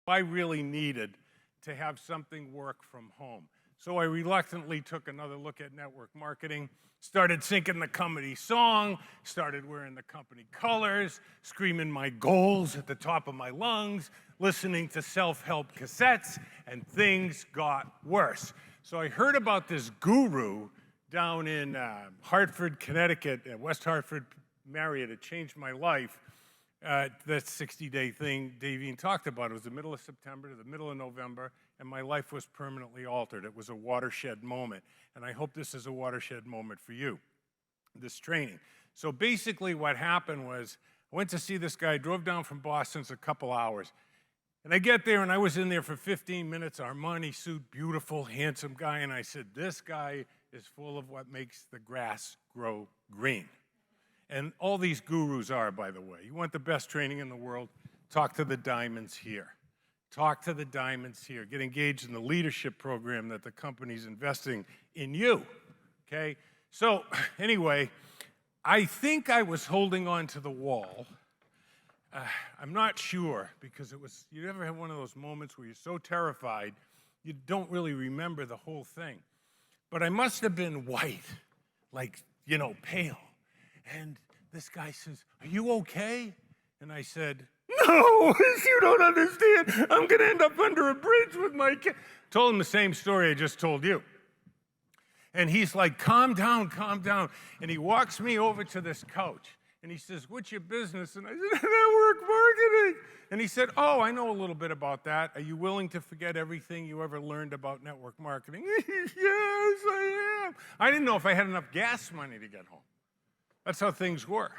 I really needed to have something work from home. So I reluctantly took another look at network marketing, started singing the company song, started wearing the company colors, screaming my goals at the top of my lungs, listening to self-help cassettes, and things got worse. So I heard about this guru down in Hartford, Connecticut, at West Hartford Marriott. It changed my life. That 60-day thing Davene talked about. It was the middle of September to the middle of November, and my life was permanently altered. It was a watershed moment, and I hope this is a watershed moment for you, this training. So basically what happened was, I went to see this guy, drove down from Boston, it's a couple hours, and I get there, and I was in there for 15 minutes, Armani suit, beautiful, handsome guy, and I said, this guy is full of what makes the grass grow green. And all these gurus are, by the way. You want the best training in the world? Talk to the diamonds here. Talk to the diamonds here. Get engaged in the leadership program that the company's investing in you, okay? So anyway, I think I was holding on to the wall. I'm not sure, because it was, you ever have one of those moments where you're so terrified, you don't really remember the whole thing. But I must have been white, like, you know, pale. And this guy says, are you okay? And I said, no, you don't understand. I'm going to end up under a bridge with my kid. Told him the same story I just told you. And he's like, calm down, calm down. And he walks me over to this couch. And he says, what's your business? And I said, network marketing. And he said, oh, I know a little bit about that. Are you willing to forget everything you ever learned about network marketing? Yes, I am. I didn't know if I had enough gas money to get home. That's how things were.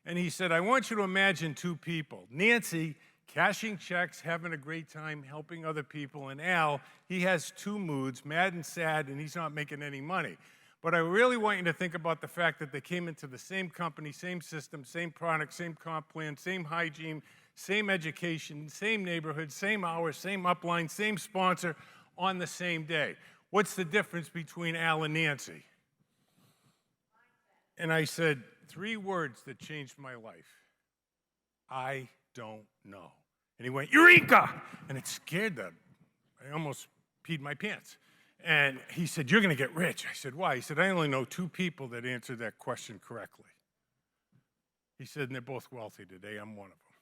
And he said, I want you to imagine two people. Nancy, cashing checks, having a great time, helping other people. And Al, he has two moods, mad and sad, and he's not making any money. But I really want you to think about the fact that they came into the same company, same system, same product, same comp plan, same hygiene, same education, same neighborhood, same hours, same upline, same sponsor on the same day. What's the difference between Al and Nancy? And I said, 3 words that changed my life. I don't know. And he went, Eureka! And it scared them. I almost peed my pants. And he said, you're going to get rich. I said, why? He said, I only know 2 people that answered that question correctly. He said, and they're both wealthy today. I'm one of them.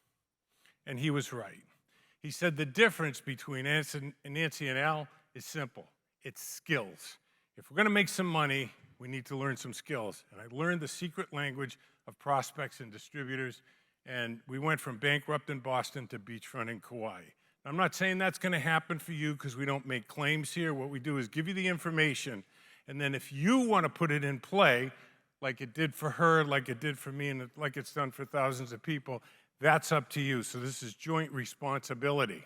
And he was right. He said, the difference between Nancy and Al is simple. It's skills. If we're going to make some money, we need to learn some skills. And I learned the secret language of prospects and distributors, and we went from bankrupt in Boston to beachfront in Kauai. I'm not saying that's going to happen for you, because we don't make claims here. What we do is give you the information, and then if you want to put it in play, like it did for her, like it did for me, and like it's done for thousands of people, that's up to you. So this is joint responsibility.